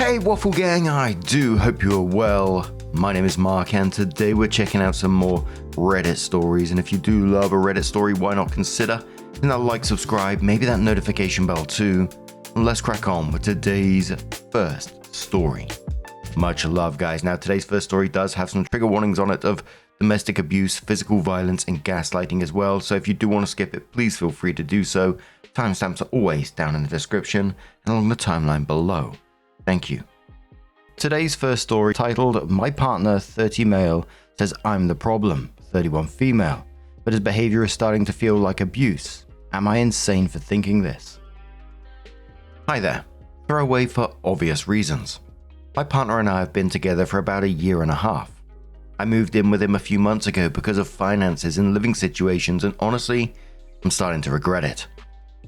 Hey Waffle Gang, I do hope you are well. My name is Mark and today we're checking out some more Reddit stories, and if you do love a Reddit story, why not consider hitting that like, subscribe, maybe that notification bell too, and let's crack on with today's first story. Much love guys. Now today's first story does have some trigger warnings on it of domestic abuse, physical violence and gaslighting as well, so if you do want to skip it, please feel free to do so. Timestamps are always down in the description and along the timeline below. Thank you. Today's first story, titled My Partner 30 Male Says I'm the Problem 31 Female, but his behavior is starting to feel like abuse. Am I insane for thinking this? Hi there. Throwaway for obvious reasons. My partner and I have been together for about a year and a half. I moved in with him a few months ago because of finances and living situations, and honestly, I'm starting to regret it.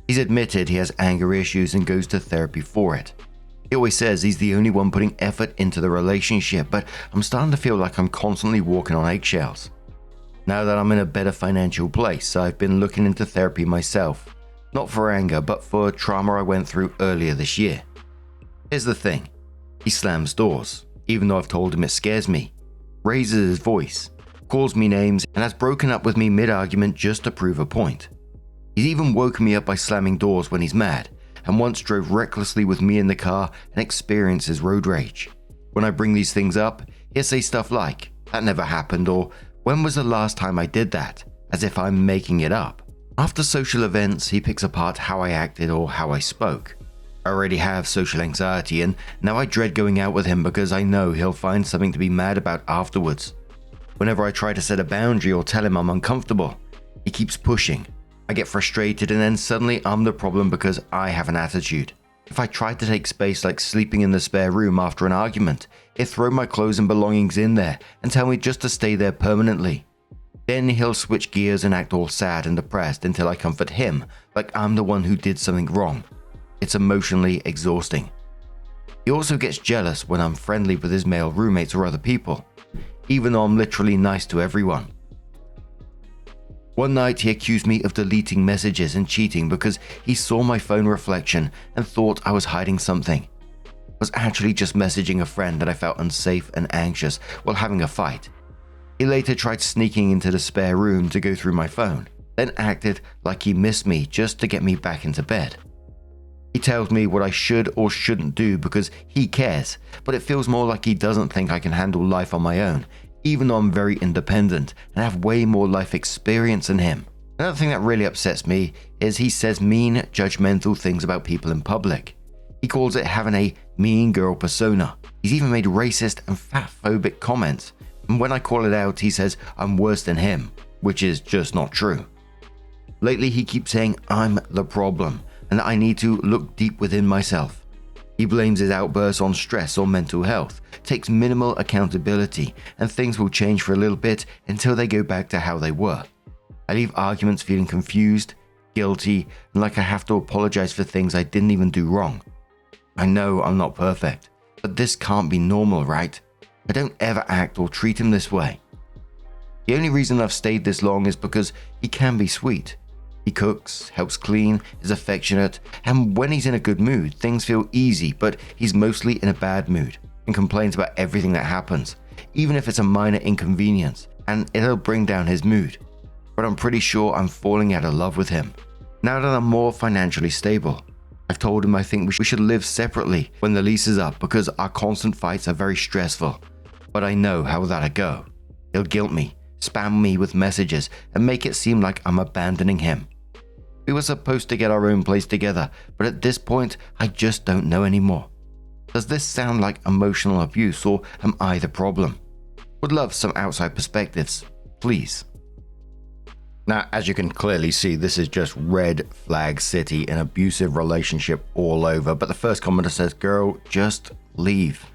He's admitted he has anger issues and goes to therapy for it. He always says he's the only one putting effort into the relationship, but I'm starting to feel like I'm constantly walking on eggshells. Now that I'm in a better financial place, I've been looking into therapy myself. Not for anger, but for trauma I went through earlier this year. Here's the thing. He slams doors, even though I've told him it scares me, raises his voice, calls me names, and has broken up with me mid-argument just to prove a point. He's even woken me up by slamming doors when he's mad, and once drove recklessly with me in the car and experiences road rage. When I bring these things up, he'll say stuff like, "That never happened," or "When was the last time I did that?" as if I'm making it up. After social events, he picks apart how I acted or how I spoke. I already have social anxiety, and now I dread going out with him because I know he'll find something to be mad about afterwards. Whenever I try to set a boundary or tell him I'm uncomfortable, he keeps pushing. I get frustrated and then suddenly I'm the problem because I have an attitude. If I try to take space like sleeping in the spare room after an argument, he'll throw my clothes and belongings in there and tell me just to stay there permanently. Then he'll switch gears and act all sad and depressed until I comfort him like I'm the one who did something wrong. It's emotionally exhausting. He also gets jealous when I'm friendly with his male roommates or other people, even though I'm literally nice to everyone. One night he accused me of deleting messages and cheating because he saw my phone reflection and thought I was hiding something. I was actually just messaging a friend that I felt unsafe and anxious while having a fight. He later tried sneaking into the spare room to go through my phone, then acted like he missed me just to get me back into bed. He tells me what I should or shouldn't do because he cares, but it feels more like he doesn't think I can handle life on my own, even though I'm very independent and have way more life experience than him. Another thing that really upsets me is he says mean, judgmental things about people in public. He calls it having a mean girl persona. He's even made racist and fat-phobic comments, and when I call it out, he says I'm worse than him, which is just not true. Lately, he keeps saying I'm the problem and that I need to look deep within myself. He blames his outbursts on stress or mental health, takes minimal accountability, and things will change for a little bit until they go back to how they were. I leave arguments feeling confused, guilty, and like I have to apologize for things I didn't even do wrong. I know I'm not perfect, but this can't be normal, right? I don't ever act or treat him this way. The only reason I've stayed this long is because he can be sweet. He cooks, helps clean, is affectionate, and when he's in a good mood, things feel easy, but he's mostly in a bad mood and complains about everything that happens, even if it's a minor inconvenience, and it'll bring down his mood. But I'm pretty sure I'm falling out of love with him. Now that I'm more financially stable, I've told him I think we should live separately when the lease is up because our constant fights are very stressful, but I know how that'll go. He'll guilt me, spam me with messages, and make it seem like I'm abandoning him. We were supposed to get our own place together, but at this point, I just don't know anymore. Does this sound like emotional abuse, or am I the problem? Would love some outside perspectives, please. Now, as you can clearly see, this is just red flag city, an abusive relationship all over, but the first commenter says, "Girl, just leave."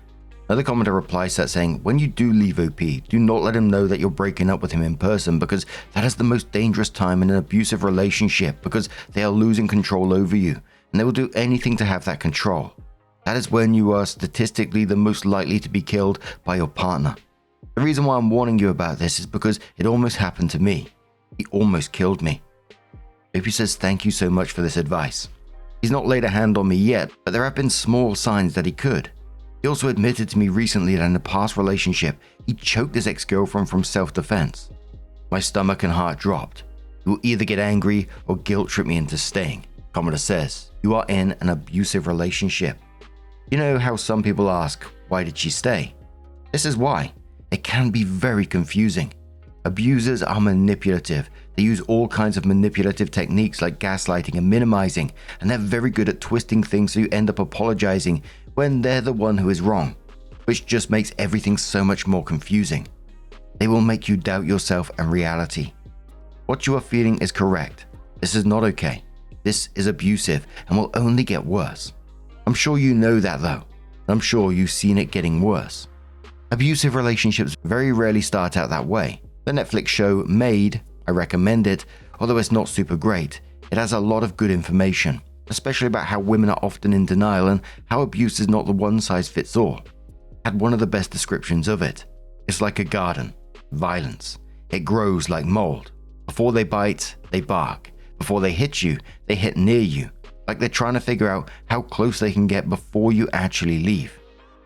Another commenter replies that saying, "When you do leave OP, do not let him know that you're breaking up with him in person because that is the most dangerous time in an abusive relationship because they are losing control over you and they will do anything to have that control. That is when you are statistically the most likely to be killed by your partner. The reason why I'm warning you about this is because it almost happened to me. He almost killed me." OP says, "Thank you so much for this advice. He's not laid a hand on me yet, but there have been small signs that he could. He also admitted to me recently that in a past relationship, he choked his ex-girlfriend from self-defense. My stomach and heart dropped. He will either get angry or guilt trip me into staying. Commodore says, you are in an abusive relationship. You know how some people ask, why did she stay? This is why. It can be very confusing. Abusers are manipulative. They use all kinds of manipulative techniques like gaslighting and minimizing, and they're very good at twisting things so you end up apologizing when they're the one who is wrong, which just makes everything so much more confusing. They will make you doubt yourself and reality. What you are feeling is correct. This is not okay. This is abusive and will only get worse. I'm sure you know that though. I'm sure you've seen it getting worse. Abusive relationships very rarely start out that way. The Netflix show Made, I recommend it, although it's not super great. It has a lot of good information, especially about how women are often in denial and how abuse is not the one-size-fits-all. Had one of the best descriptions of it. It's like a garden. Violence. It grows like mold. Before they bite, they bark. Before they hit you, they hit near you. Like they're trying to figure out how close they can get before you actually leave.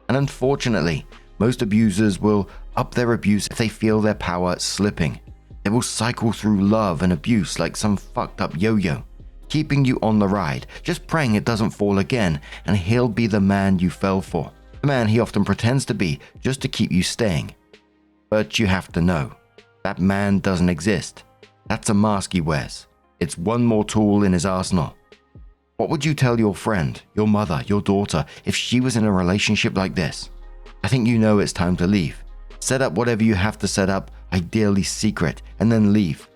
And unfortunately, most abusers will up their abuse if they feel their power slipping. They will cycle through love and abuse like some fucked up yo-yo, keeping you on the ride, just praying it doesn't fall again, and he'll be the man you fell for. The man he often pretends to be just to keep you staying. But you have to know, that man doesn't exist. That's a mask he wears. It's one more tool in his arsenal. What would you tell your friend, your mother, your daughter, if she was in a relationship like this? I think you know it's time to leave. Set up whatever you have to set up, ideally secret, and then leave.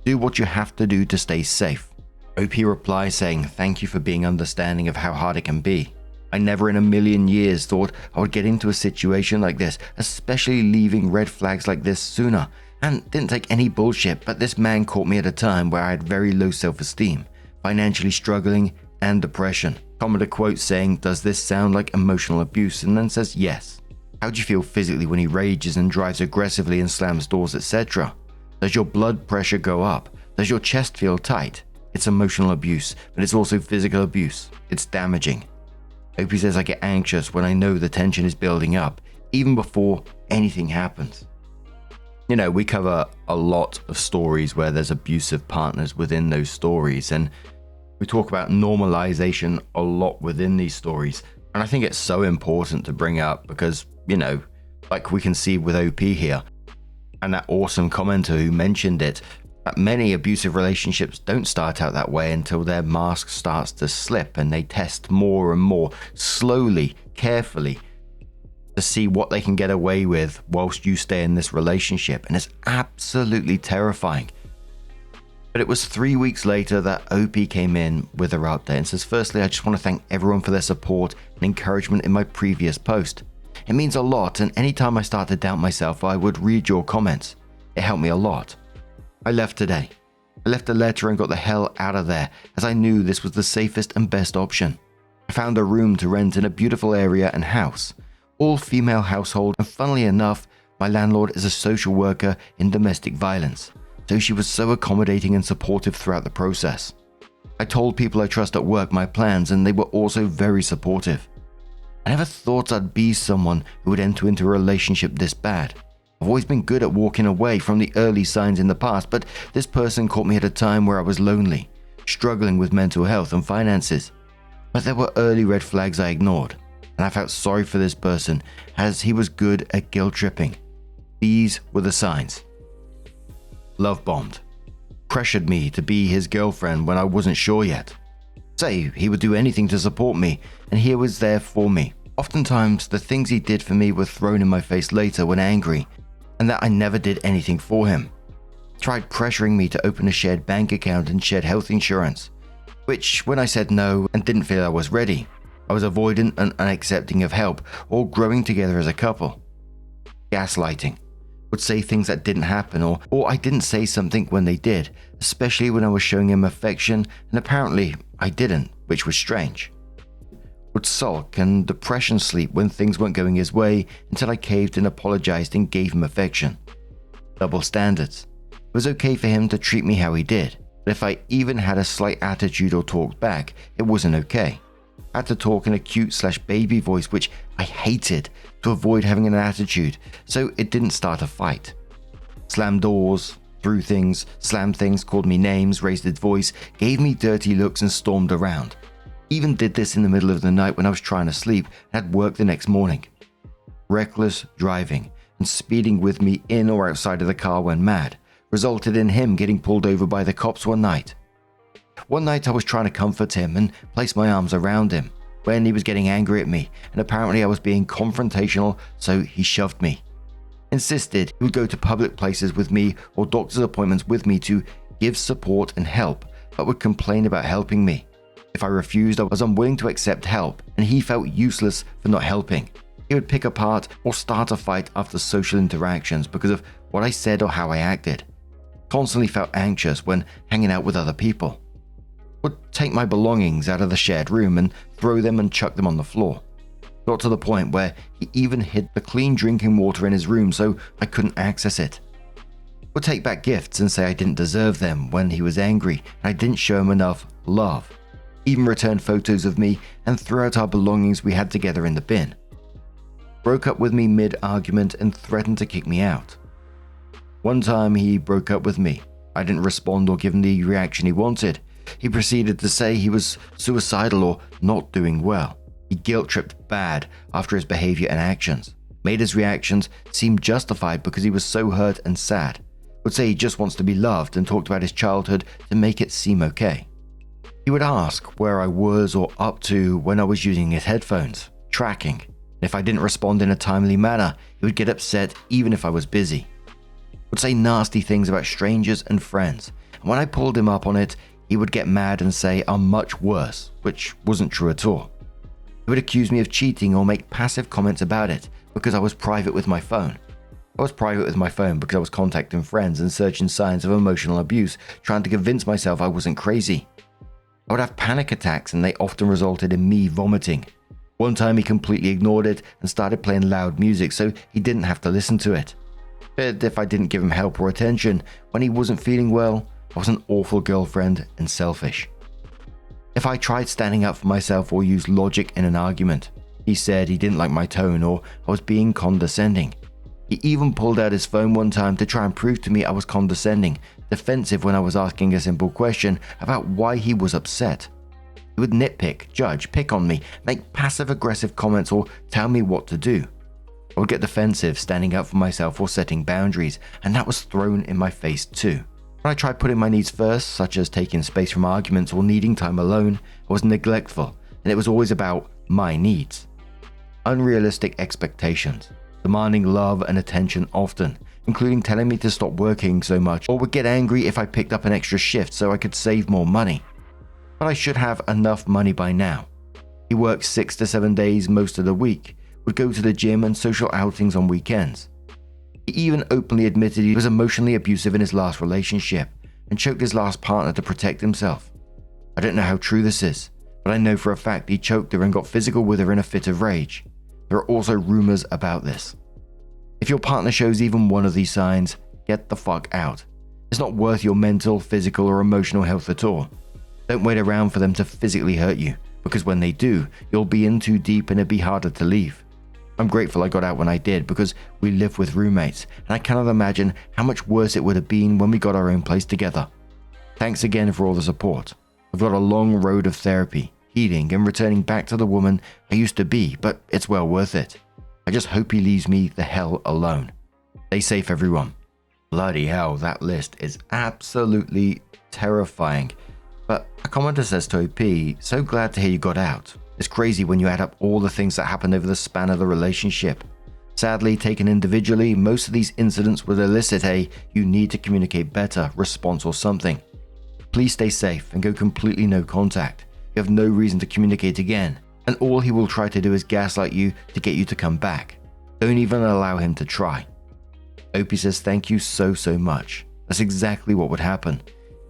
Do what you have to do to stay safe. OP replies saying, thank you for being understanding of how hard it can be. I never in a million years thought I would get into a situation like this, especially leaving red flags like this sooner. And didn't take any bullshit, but this man caught me at a time where I had very low self-esteem, financially struggling, and depression. Commodore quotes saying, does this sound like emotional abuse? And then says, yes. How do you feel physically when he rages and drives aggressively and slams doors, etc.? Does your blood pressure go up? Does your chest feel tight? It's emotional abuse, but it's also physical abuse. It's damaging. OP says I get anxious when I know the tension is building up, even before anything happens. You know, we cover a lot of stories where there's abusive partners within those stories, and we talk about normalization a lot within these stories. And I think it's so important to bring up because, you know, like we can see with OP here, and that awesome commenter who mentioned it, that many abusive relationships don't start out that way until their mask starts to slip and they test more and more, slowly, carefully, to see what they can get away with whilst you stay in this relationship. And it's absolutely terrifying. But it was 3 weeks later that OP came in with her update and says, firstly, I just want to thank everyone for their support and encouragement in my previous post. It means a lot, and anytime I start to doubt myself, I would read your comments. It helped me a lot. I left today. I left a letter and got the hell out of there, as I knew this was the safest and best option. I found a room to rent in a beautiful area and house. All-female household, and funnily enough, my landlord is a social worker in domestic violence, so she was so accommodating and supportive throughout the process. I told people I trust at work my plans, and they were also very supportive. I never thought I'd be someone who would enter into a relationship this bad. I've always been good at walking away from the early signs in the past, but this person caught me at a time where I was lonely, struggling with mental health and finances. But there were early red flags I ignored, and I felt sorry for this person as he was good at guilt tripping. These were the signs. Love bombed. Pressured me to be his girlfriend when I wasn't sure yet. Say he would do anything to support me, and he was there for me. Oftentimes, the things he did for me were thrown in my face later when angry, and that I never did anything for him. Tried pressuring me to open a shared bank account and shared health insurance, which, when I said no and didn't feel I was ready, I was avoidant and unaccepting of help or growing together as a couple. Gaslighting. Would say things that didn't happen, or I didn't say something when they did, especially when I was showing him affection, and apparently I didn't, which was strange. Would sulk and depression sleep when things weren't going his way until I caved and apologized and gave him affection. Double standards. It was okay for him to treat me how he did, but if I even had a slight attitude or talked back, it wasn't okay. I had to talk in a cute/baby voice, which I hated, to avoid having an attitude, so it didn't start a fight. Slammed doors, threw things, slammed things, called me names, raised his voice, gave me dirty looks and stormed around. Even did this in the middle of the night when I was trying to sleep and had work the next morning. Reckless driving and speeding with me in or outside of the car when mad resulted in him getting pulled over by the cops one night. One night I was trying to comfort him and place my arms around him when he was getting angry at me, and apparently I was being confrontational, so he shoved me. Insisted he would go to public places with me or doctor's appointments with me to give support and help, but would complain about helping me. If I refused, I was unwilling to accept help, and he felt useless for not helping. He would pick apart or start a fight after social interactions because of what I said or how I acted. Constantly felt anxious when hanging out with other people. Would take my belongings out of the shared room and throw them and chuck them on the floor. Got to the point where he even hid the clean drinking water in his room so I couldn't access it. Would take back gifts and say I didn't deserve them when he was angry and I didn't show him enough love. Even returned photos of me and threw out our belongings we had together in the bin. Broke up with me mid-argument and threatened to kick me out. One time he broke up with me. I didn't respond or give him the reaction he wanted. He proceeded to say he was suicidal or not doing well. He guilt-tripped bad after his behavior and actions. Made his reactions seem justified because he was so hurt and sad. Would say he just wants to be loved and talked about his childhood to make it seem okay. He would ask where I was or up to when I was using his headphones, tracking. If I didn't respond in a timely manner, he would get upset even if I was busy. Would say nasty things about strangers and friends, and when I pulled him up on it, he would get mad and say I'm much worse, which wasn't true at all. He would accuse me of cheating or make passive comments about it because I was private with my phone. I was private with my phone because I was contacting friends and searching signs of emotional abuse, trying to convince myself I wasn't crazy. I would have panic attacks and they often resulted in me vomiting. One time he completely ignored it and started playing loud music so he didn't have to listen to it. But if I didn't give him help or attention when he wasn't feeling well, I was an awful girlfriend and selfish. If I tried standing up for myself or used logic in an argument, he said he didn't like my tone or I was being condescending. He even pulled out his phone one time to try and prove to me I was condescending, defensive when I was asking a simple question about why he was upset. He would nitpick, judge, pick on me, make passive-aggressive comments or tell me what to do. I would get defensive, standing up for myself or setting boundaries, and that was thrown in my face too. When I tried putting my needs first, such as taking space from arguments or needing time alone, I was neglectful, and it was always about my needs. Unrealistic expectations, demanding love and attention often, including telling me to stop working so much or would get angry if I picked up an extra shift so I could save more money. But I should have enough money by now. He worked 6 to 7 days most of the week, would go to the gym and social outings on weekends. He even openly admitted he was emotionally abusive in his last relationship and choked his last partner to protect himself. I don't know how true this is, but I know for a fact he choked her and got physical with her in a fit of rage. There are also rumors about this. If your partner shows even one of these signs, get the fuck out. It's not worth your mental, physical, or emotional health at all. Don't wait around for them to physically hurt you, because when they do, you'll be in too deep and it'd be harder to leave. I'm grateful I got out when I did because we live with roommates, and I cannot imagine how much worse it would have been when we got our own place together. Thanks again for all the support. I've got a long road of therapy, healing, and returning back to the woman I used to be, but it's well worth it. I just hope he leaves me the hell alone. Stay safe, everyone. Bloody hell, that list is absolutely terrifying. But a commenter says to OP, so glad to hear you got out. It's crazy when you add up all the things that happened over the span of the relationship. Sadly, taken individually, most of these incidents would elicit a "you need to communicate better" response or something. Please stay safe and go completely no contact. You have no reason to communicate again, and all he will try to do is gaslight you to get you to come back. Don't even allow him to try. Opie says thank you so much. That's exactly what would happen.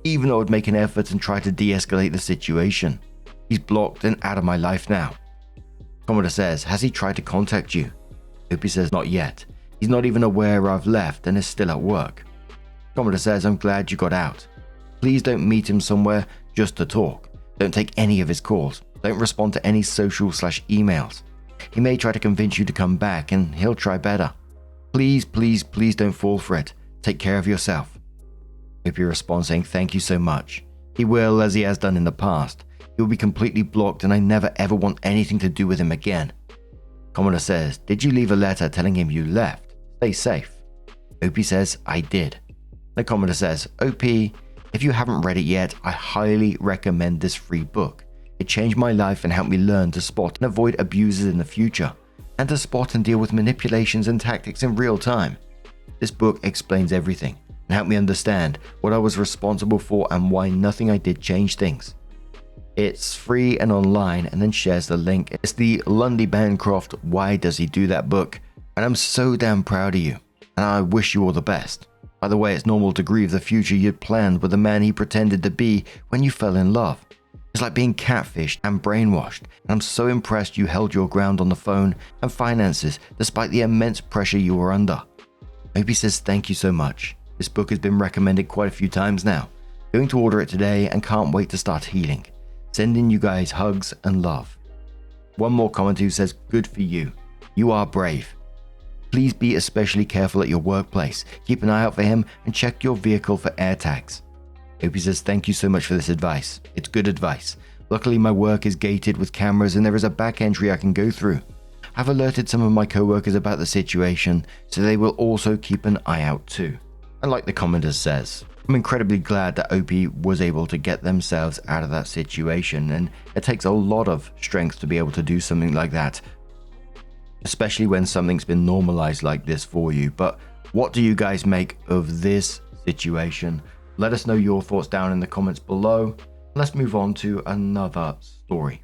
Even though I would make an effort and try to de-escalate the situation. He's blocked and out of my life now. Commodore says, has he tried to contact you? Opie says, not yet. He's not even aware I've left and is still at work. Commodore says, I'm glad you got out. Please don't meet him somewhere just to talk. Don't take any of his calls. Don't respond to any social/emails. He may try to convince you to come back and he'll try better. Please, please, please don't fall for it. Take care of yourself. Opie responds saying thank you so much. He will, as he has done in the past. He will be completely blocked and I never ever want anything to do with him again. Commoner says, did you leave a letter telling him you left? Stay safe. Opie says, I did. The Commoner says, OP, if you haven't read it yet, I highly recommend this free book. It changed my life and helped me learn to spot and avoid abuses in the future, and to spot and deal with manipulations and tactics in real time. This book explains everything and helped me understand what I was responsible for and why nothing I did changed things. It's free and online, and then shares the link. It's the Lundy Bancroft Why Does He Do That book, and I'm so damn proud of you, and I wish you all the best. By the way, it's normal to grieve the future you'd planned with the man he pretended to be when you fell in love. It's like being catfished and brainwashed, and I'm so impressed you held your ground on the phone and finances despite the immense pressure you were under. Opie says thank you so much. This book has been recommended quite a few times now. Going to order it today and can't wait to start healing. Sending you guys hugs and love. One more comment who says good for you. You are brave. Please be especially careful at your workplace. Keep an eye out for him and check your vehicle for air tags. Opie says thank you so much for this advice. It's good advice. Luckily my work is gated with cameras and there is a back entry I can go through. I've alerted some of my co-workers about the situation so they will also keep an eye out too. And like the commenter says, I'm incredibly glad that Opie was able to get themselves out of that situation, and it takes a lot of strength to be able to do something like that, especially when something's been normalized like this for you. But what do you guys make of this situation? Let us know your thoughts down in the comments below. Let's move on to another story.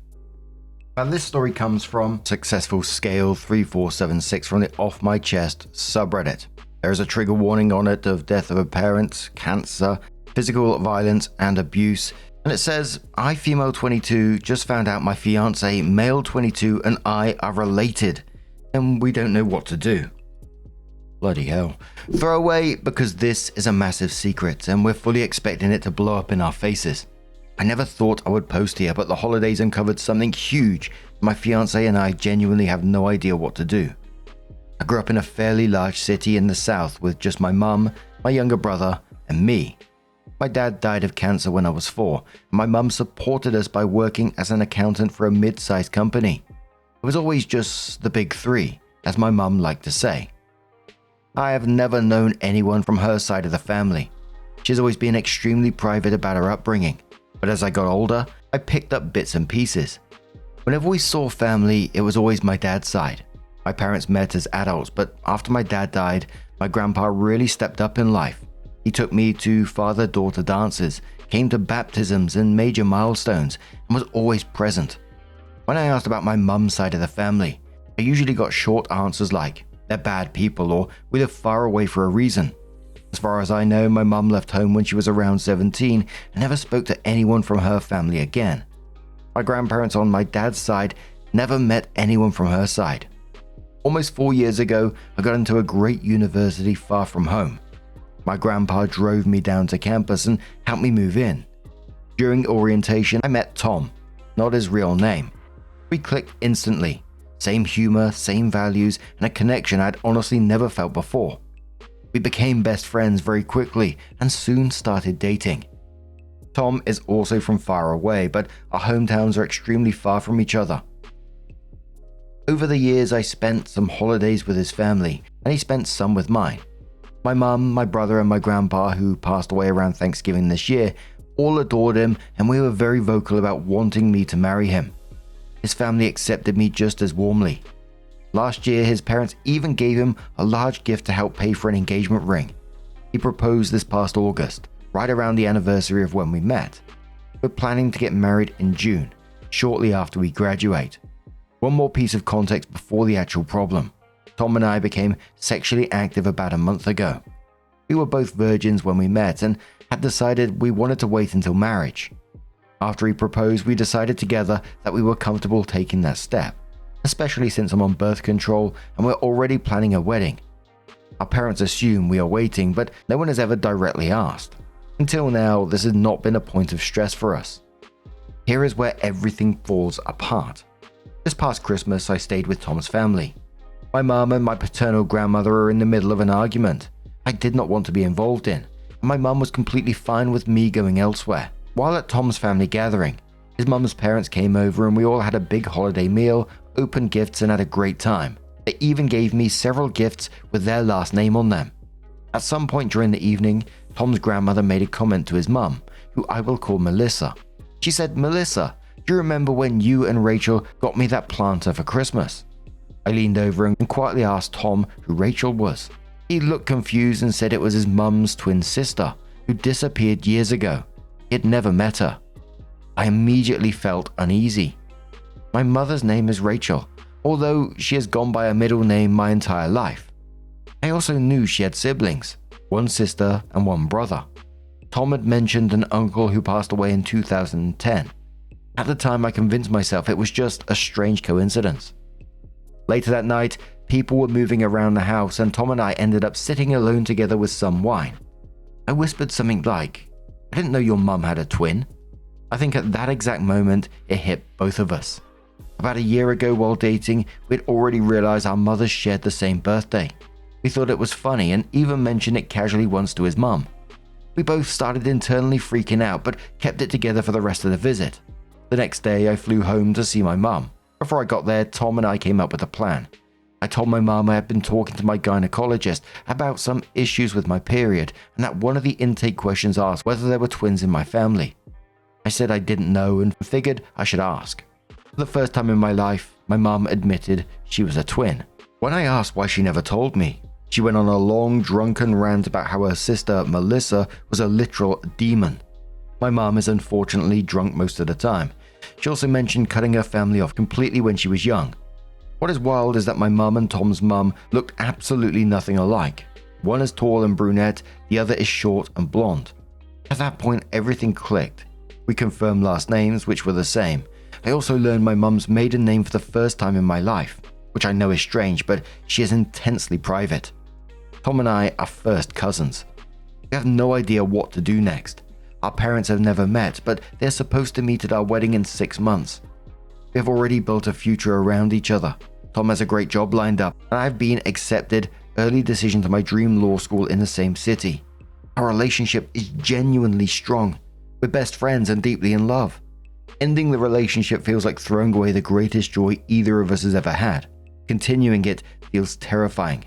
And this story comes from Successful Scale 3476 from the Off My Chest subreddit. There is a trigger warning on it of death of a parent, cancer, physical violence, and abuse. And it says, I, female 22, just found out my fiance, male 22, and I are related, and we don't know what to do. Bloody hell. Throw away, because this is a massive secret, and we're fully expecting it to blow up in our faces. I never thought I would post here, but the holidays uncovered something huge. My fiance and I genuinely have no idea what to do. I grew up in a fairly large city in the south with just my mum, my younger brother, and me. My dad died of cancer when I was 4, and my mum supported us by working as an accountant for a mid-sized company. It was always just the big three, as my mum liked to say. I have never known anyone from her side of the family. She's always been extremely private about her upbringing, but as I got older, I picked up bits and pieces. Whenever we saw family, it was always my dad's side. My parents met as adults, but after my dad died, my grandpa really stepped up in life. He took me to father-daughter dances, came to baptisms and major milestones, and was always present. When I asked about my mum's side of the family, I usually got short answers like, they're bad people or we live far away for a reason. As far as I know, my mum left home when she was around 17 and never spoke to anyone from her family again. My grandparents on my dad's side never met anyone from her side. Almost 4 years ago, I got into a great university far from home. My grandpa drove me down to campus and helped me move in. During orientation, I met Tom, not his real name. We clicked instantly. Same humor, same values, and a connection I'd honestly never felt before. We became best friends very quickly and soon started dating. Tom is also from far away, but our hometowns are extremely far from each other. Over the years, I spent some holidays with his family, and he spent some with mine. My mum, my brother, and my grandpa, who passed away around Thanksgiving this year, all adored him, and we were very vocal about wanting me to marry him. His family accepted me just as warmly. Last year, his parents even gave him a large gift to help pay for an engagement ring. He proposed this past August, right around the anniversary of when we met. We're planning to get married in June, shortly after we graduate. One more piece of context before the actual problem. Tom and I became sexually active about a month ago. We were both virgins when we met and had decided we wanted to wait until marriage. After he proposed, we decided together that we were comfortable taking that step, especially since I'm on birth control and we're already planning a wedding. Our parents assume we are waiting, but no one has ever directly asked. Until now, this has not been a point of stress for us. Here is where everything falls apart. This past Christmas, I stayed with Tom's family. My mum and my paternal grandmother are in the middle of an argument I did not want to be involved in, and my mum was completely fine with me going elsewhere. While at Tom's family gathering, his mum's parents came over and we all had a big holiday meal, opened gifts and had a great time. They even gave me several gifts with their last name on them. At some point during the evening, Tom's grandmother made a comment to his mum, who I will call Melissa. She said, "Melissa, do you remember when you and Rachel got me that planter for Christmas?" I leaned over and quietly asked Tom who Rachel was. He looked confused and said it was his mum's twin sister, who disappeared years ago. He had never met her. I immediately felt uneasy. My mother's name is Rachel, although she has gone by a middle name my entire life. I also knew she had siblings, one sister and one brother. Tom had mentioned an uncle who passed away in 2010. At the time, I convinced myself it was just a strange coincidence. Later that night, people were moving around the house and Tom and I ended up sitting alone together with some wine. I whispered something like, "I didn't know your mum had a twin." I think at that exact moment, it hit both of us. About a year ago while dating, we'd already realized our mothers shared the same birthday. We thought it was funny and even mentioned it casually once to his mum. We both started internally freaking out but kept it together for the rest of the visit. The next day, I flew home to see my mum. Before I got there, Tom and I came up with a plan. I told my mum I had been talking to my gynecologist about some issues with my period and that one of the intake questions asked whether there were twins in my family. I said I didn't know and figured I should ask. For the first time in my life, my mum admitted she was a twin. When I asked why she never told me, she went on a long drunken rant about how her sister Melissa was a literal demon. My mum is unfortunately drunk most of the time. She also mentioned cutting her family off completely when she was young. What is wild is that my mum and Tom's mum looked absolutely nothing alike. One is tall and brunette, the other is short and blonde. At that point, everything clicked. We confirmed last names, which were the same. I also learned my mum's maiden name for the first time in my life, which I know is strange, but she is intensely private. Tom and I are first cousins. We have no idea what to do next. Our parents have never met, but they're supposed to meet at our wedding in 6 months. We have already built a future around each other. Tom has a great job lined up, and I've been accepted early decision to my dream law school in the same city. Our relationship is genuinely strong. We're best friends and deeply in love. Ending the relationship feels like throwing away the greatest joy either of us has ever had. Continuing it feels terrifying.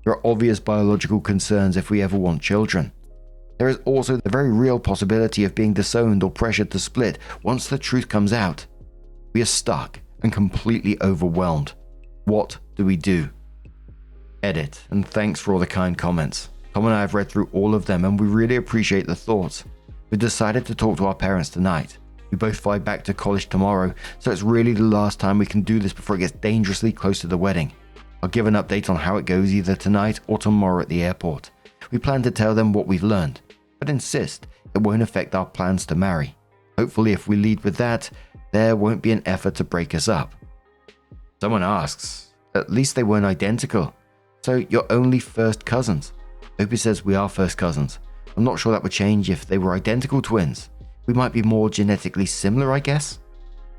There are obvious biological concerns if we ever want children. There is also the very real possibility of being disowned or pressured to split once the truth comes out. We are stuck and completely overwhelmed. What do we do? Edit, and thanks for all the kind comments. Tom and I have read through all of them and we really appreciate the thoughts. We decided to talk to our parents tonight. We both fly back to college tomorrow, so it's really the last time we can do this before it gets dangerously close to the wedding. I'll give an update on how it goes either tonight or tomorrow at the airport. We plan to tell them what we've learned, but insist it won't affect our plans to marry. Hopefully if we lead with that, there won't be an effort to break us up. Someone asks, at least they weren't identical. So you're only first cousins? Opie says we are first cousins. I'm not sure that would change if they were identical twins. We might be more genetically similar, I guess.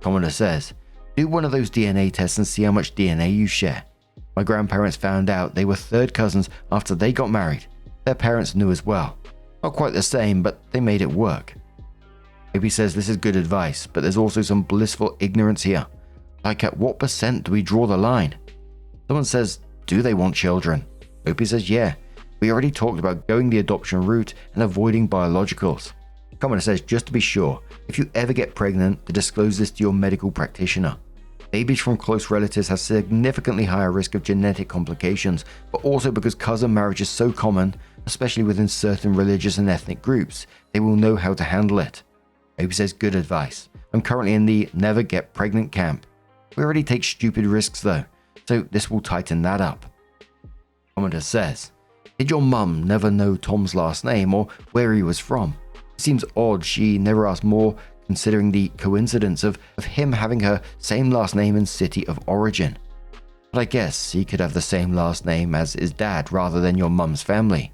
Commoner says, do one of those DNA tests and see how much DNA you share. My grandparents found out they were third cousins after they got married. Their parents knew as well. Not quite the same, but they made it work. Opie says this is good advice, but there's also some blissful ignorance here. Like at what % do we draw the line? Someone says, do they want children? Opie says, yeah. We already talked about going the adoption route and avoiding biologicals. Commoner says, just to be sure, if you ever get pregnant, to disclose this to your medical practitioner. Babies from close relatives have significantly higher risk of genetic complications, but also because cousin marriage is so common, especially within certain religious and ethnic groups, they will know how to handle it. Opie says, good advice. I'm currently in the never get pregnant camp. We already take stupid risks though, so this will tighten that up. Commoner says, did your mum never know Tom's last name or where he was from? It seems odd she never asked more considering the coincidence of him having her same last name and city of origin. But I guess he could have the same last name as his dad rather than your mum's family.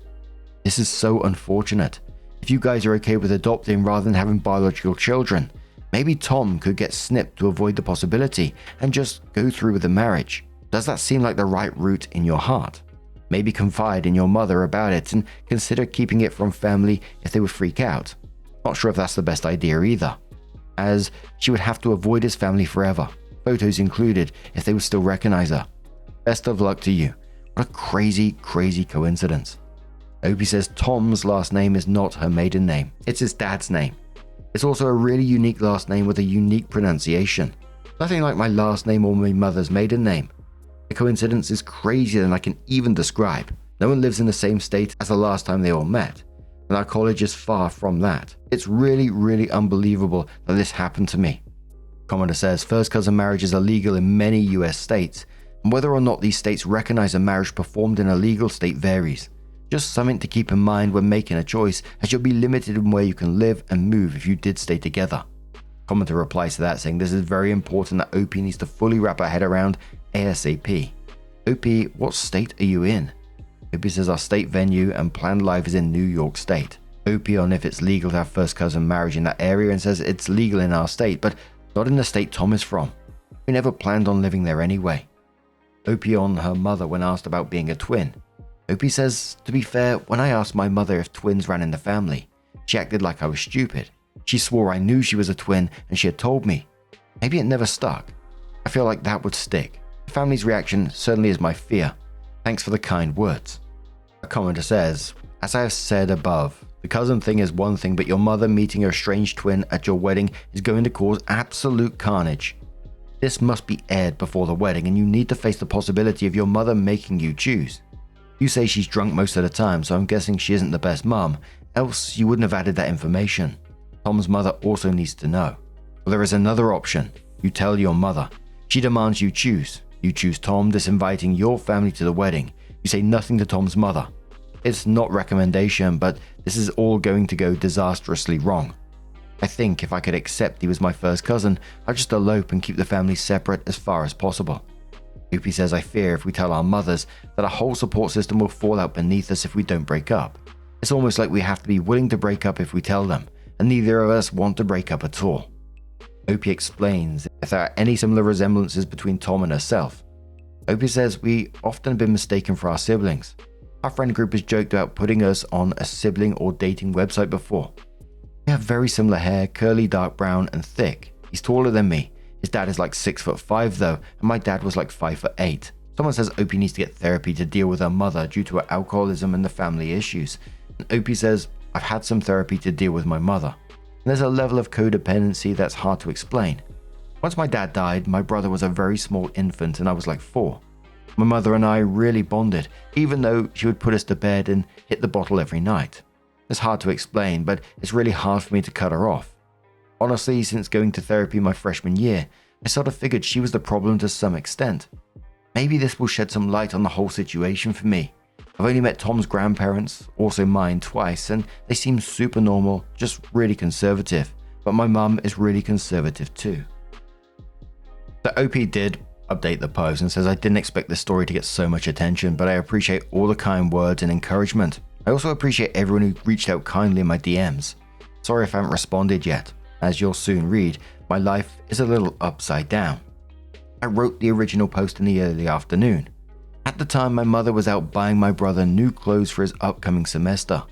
This is so unfortunate. If you guys are okay with adopting rather than having biological children, Maybe Tom could get snipped to avoid the possibility and just go through with the marriage. Does that seem like the right route in your heart? Maybe confide in your mother about it and consider keeping it from family if they would freak out. Not sure if that's the best idea either, as she would have to avoid his family forever, photos included, if they would still recognize her. Best of luck to you. What a crazy, crazy coincidence. Opie says Tom's last name is not her maiden name, it's his dad's name. It's also a really unique last name with a unique pronunciation. Nothing like my last name or my mother's maiden name. The coincidence is crazier than I can even describe. No one lives in the same state as the last time they all met, and our college is far from that. It's really, really unbelievable that this happened to me. Commenter says first cousin marriages are legal in many US states, and whether or not these states recognize a marriage performed in a legal state varies. Just something to keep in mind when making a choice, as you'll be limited in where you can live and move if you did stay together. Commenter replies to that saying this is very important that OP needs to fully wrap her head around ASAP. OP, what state are you in? OP says our state venue and planned life is in New York State. OP on if it's legal to have first cousin marriage in that area and says it's legal in our state, but not in the state Tom is from. We never planned on living there anyway. OP on her mother when asked about being a twin. OP says, to be fair, when I asked my mother if twins ran in the family, she acted like I was stupid. She swore I knew she was a twin and she had told me. Maybe it never stuck. I feel like that would stick. The family's reaction certainly is my fear. Thanks for the kind words. A commenter says, as I have said above, the cousin thing is one thing, but your mother meeting her strange twin at your wedding is going to cause absolute carnage. This must be aired before the wedding and you need to face the possibility of your mother making you choose. You say she's drunk most of the time, so I'm guessing she isn't the best mum, else you wouldn't have added that information. Tom's mother also needs to know. Well, there is another option. You tell your mother. She demands you choose. You choose Tom, disinviting your family to the wedding. You say nothing to Tom's mother. It's not recommendation, but this is all going to go disastrously wrong. I think if I could accept he was my first cousin, I'd just elope and keep the family separate as far as possible. Opie says I fear if we tell our mothers that our whole support system will fall out beneath us if we don't break up. It's almost like we have to be willing to break up if we tell them, and neither of us want to break up at all. Opie explains if there are any similar resemblances between Tom and herself. Opie says we often have been mistaken for our siblings. Our friend group has joked about putting us on a sibling or dating website before. We have very similar hair, curly dark brown and thick. He's taller than me. His dad is like 6'5" though, and my dad was like 5'8". Someone says Opie needs to get therapy to deal with her mother due to her alcoholism and the family issues. And Opie says, I've had some therapy to deal with my mother. And there's a level of codependency that's hard to explain. Once my dad died, my brother was a very small infant and I was like 4. My mother and I really bonded, even though she would put us to bed and hit the bottle every night. It's hard to explain, but it's really hard for me to cut her off. Honestly, since going to therapy my freshman year, I sort of figured she was the problem to some extent. Maybe this will shed some light on the whole situation for me. I've only met Tom's grandparents, also mine, twice, and they seem super normal, just really conservative. But my mum is really conservative too. The OP did update the post and says I didn't expect this story to get so much attention, but I appreciate all the kind words and encouragement. I also appreciate everyone who reached out kindly in my DMs. Sorry if I haven't responded yet. As you'll soon read, my life is a little upside down. I wrote the original post in the early afternoon. At the time, my mother was out buying my brother new clothes for his upcoming semester.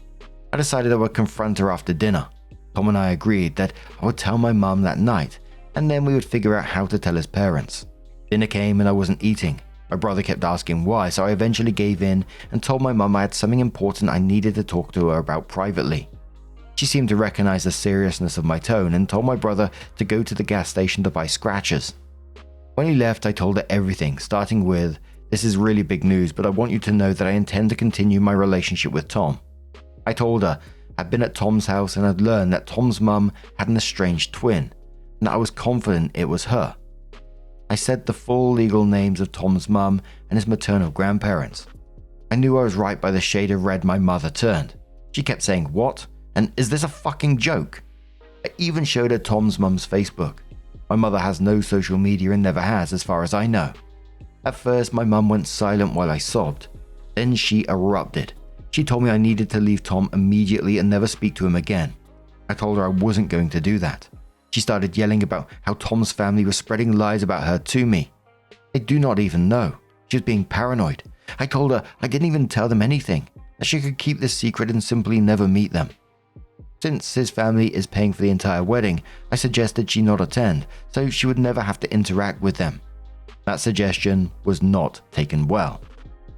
I decided I would confront her after dinner. Tom and I agreed that I would tell my mum that night, and then we would figure out how to tell his parents. Dinner came and I wasn't eating. My brother kept asking why, so I eventually gave in and told my mum I had something important I needed to talk to her about privately. She seemed to recognize the seriousness of my tone and told my brother to go to the gas station to buy scratchers. When he left, I told her everything, starting with, "This is really big news, but I want you to know that I intend to continue my relationship with Tom." I told her I'd been at Tom's house and had learned that Tom's mum had an estranged twin, and that I was confident it was her. I said the full legal names of Tom's mum and his maternal grandparents. I knew I was right by the shade of red my mother turned. She kept saying, "What? And is this a fucking joke?" I even showed her Tom's mum's Facebook. My mother has no social media and never has, as far as I know. At first, my mum went silent while I sobbed. Then she erupted. She told me I needed to leave Tom immediately and never speak to him again. I told her I wasn't going to do that. She started yelling about how Tom's family was spreading lies about her to me. They do not even know. She was being paranoid. I told her I didn't even tell them anything, that she could keep this secret and simply never meet them. Since his family is paying for the entire wedding, I suggested she not attend, so she would never have to interact with them. That suggestion was not taken well.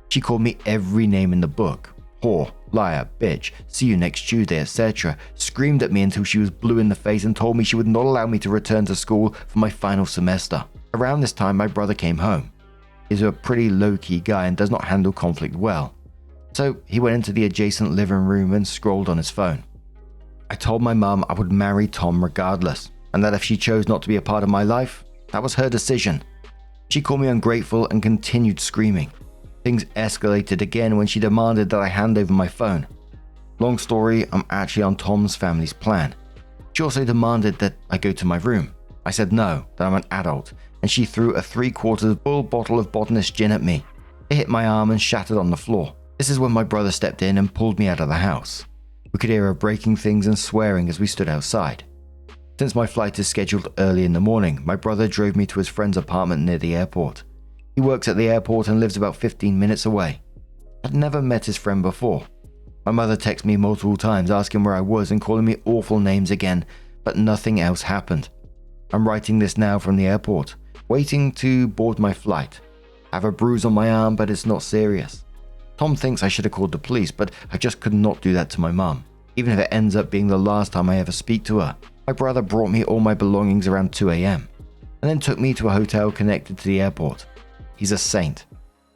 She called me every name in the book: whore, liar, bitch, see you next Tuesday, etc. Screamed at me until she was blue in the face and told me she would not allow me to return to school for my final semester. Around this time, my brother came home. He's a pretty low-key guy and does not handle conflict well. So he went into the adjacent living room and scrolled on his phone. I told my mum I would marry Tom regardless, and that if she chose not to be a part of my life, that was her decision. She called me ungrateful and continued screaming. Things escalated again when she demanded that I hand over my phone. Long story, I'm actually on Tom's family's plan. She also demanded that I go to my room. I said no, that I'm an adult, and she threw a 3/4 full bottle of botanist gin at me. It hit my arm and shattered on the floor. This is when my brother stepped in and pulled me out of the house. We could hear her breaking things and swearing as we stood outside. Since my flight is scheduled early in the morning, my brother drove me to his friend's apartment near the airport. He works at the airport and lives about 15 minutes away. I'd never met his friend before. My mother texted me multiple times asking where I was and calling me awful names again, but nothing else happened. I'm writing this now from the airport, waiting to board my flight. I have a bruise on my arm, but it's not serious. Tom thinks I should have called the police, but I just could not do that to my mum, even if it ends up being the last time I ever speak to her. My brother brought me all my belongings around 2 a.m. and then took me to a hotel connected to the airport. He's a saint,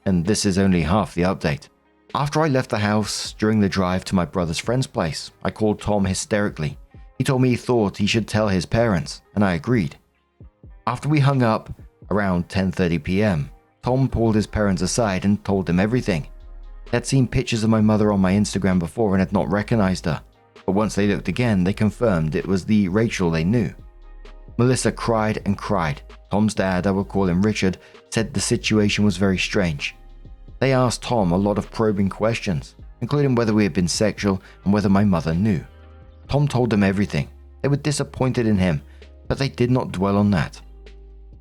and this is only half the update. After I left the house during the drive to my brother's friend's place, I called Tom hysterically. He told me he thought he should tell his parents, and I agreed. After we hung up around 10:30 p.m., Tom pulled his parents aside and told them everything. They had seen pictures of my mother on my Instagram before and had not recognized her, but once they looked again, they confirmed it was the Rachel they knew. Melissa cried and cried. Tom's dad, I will call him Richard, said the situation was very strange. They asked Tom a lot of probing questions, including whether we had been sexual and whether my mother knew. Tom told them everything. They were disappointed in him, but they did not dwell on that.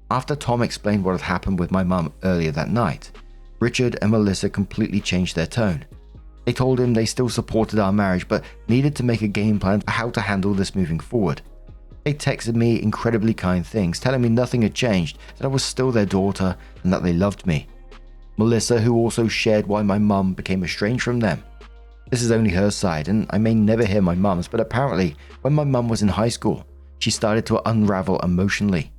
After Tom explained what had happened with my mum earlier that night, Richard and Melissa completely changed their tone. They told him they still supported our marriage but needed to make a game plan for how to handle this moving forward. They texted me incredibly kind things, telling me nothing had changed, that I was still their daughter and that they loved me. Melissa, who also shared why my mum became estranged from them. This is only her side, and I may never hear my mum's, but apparently, when my mum was in high school, she started to unravel emotionally.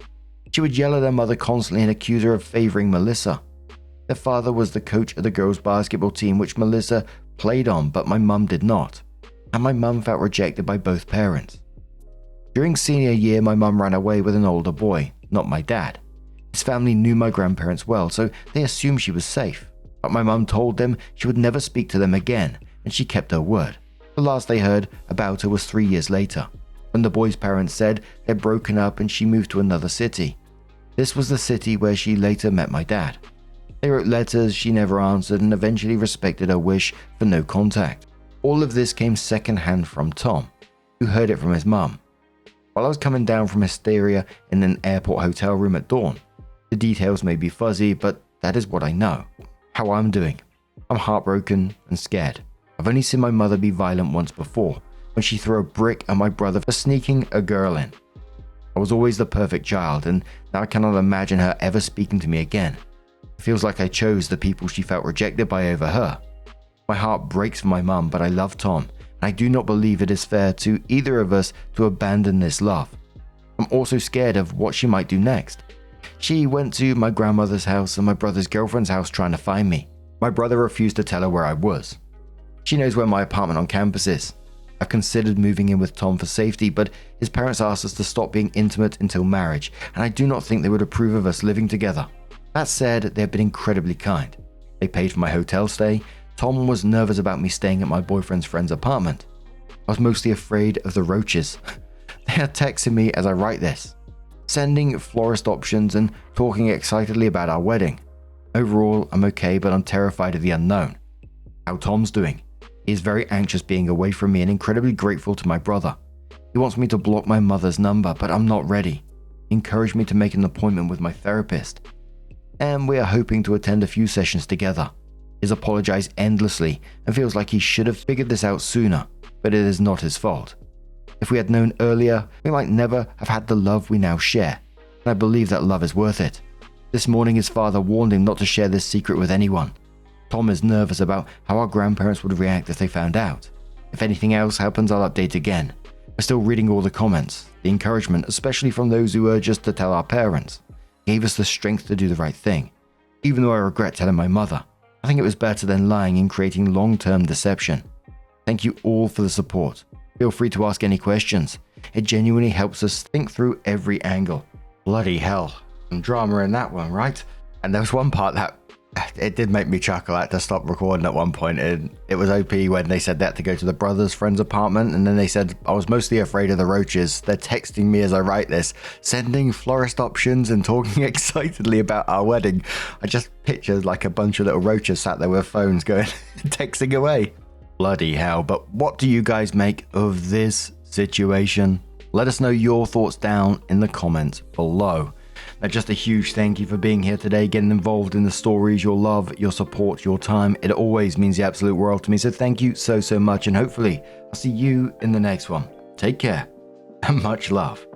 She would yell at her mother constantly and accuse her of favoring Melissa. Their father was the coach of the girls' basketball team, which Melissa played on, but my mum did not. And my mum felt rejected by both parents. During senior year, my mum ran away with an older boy, not my dad. His family knew my grandparents well, so they assumed she was safe. But my mum told them she would never speak to them again, and she kept her word. The last they heard about her was 3 years later, when the boy's parents said they'd broken up and she moved to another city. This was the city where she later met my dad. They wrote letters she never answered and eventually respected her wish for no contact. All of this came secondhand from Tom, who heard it from his mum. While I was coming down from hysteria in an airport hotel room at dawn, the details may be fuzzy, but that is what I know. How I'm doing. I'm heartbroken and scared. I've only seen my mother be violent once before, when she threw a brick at my brother for sneaking a girl in. I was always the perfect child, and now I cannot imagine her ever speaking to me again. It feels like I chose the people she felt rejected by over her. My heart breaks for my mum, but I love Tom, and I do not believe it is fair to either of us to abandon this love. I'm also scared of what she might do next. She went to my grandmother's house and my brother's girlfriend's house trying to find me. My brother refused to tell her where I was. She knows where my apartment on campus is. I've considered moving in with Tom for safety, but his parents asked us to stop being intimate until marriage, and I do not think they would approve of us living together. That said, they have been incredibly kind. They paid for my hotel stay. Tom was nervous about me staying at my boyfriend's friend's apartment. I was mostly afraid of the roaches. They are texting me as I write this, sending florist options and talking excitedly about our wedding. Overall, I'm okay, but I'm terrified of the unknown. How Tom's doing. He is very anxious being away from me and incredibly grateful to my brother. He wants me to block my mother's number, but I'm not ready. He encouraged me to make an appointment with my therapist, and we are hoping to attend a few sessions together. He's apologized endlessly and feels like he should have figured this out sooner, but it is not his fault. If we had known earlier, we might never have had the love we now share, and I believe that love is worth it. This morning his father warned him not to share this secret with anyone. Tom is nervous about how our grandparents would react if they found out. If anything else happens, I'll update again. We're still reading all the comments. The encouragement, especially from those who urge us to tell our parents, gave us the strength to do the right thing. Even though I regret telling my mother, I think it was better than lying and creating long-term deception. Thank you all for the support. Feel free to ask any questions. It genuinely helps us think through every angle. Bloody hell. Some drama in that one, right? And there was one part that it did make me chuckle. I had to stop recording at one point, and it was OP when they said they had to go to the brother's friend's apartment, and then they said, I was mostly afraid of the roaches. They're texting me as I write this, sending florist options and talking excitedly about our wedding. I just pictured like a bunch of little roaches sat there with phones going, texting away. Bloody hell. But what do you guys make of this situation? Let us know your thoughts down in the comments below. Now, just a huge thank you for being here today, getting involved in the stories, your love, your support, your time. It always means the absolute world to me. So thank you so much. And hopefully I'll see you in the next one. Take care and much love.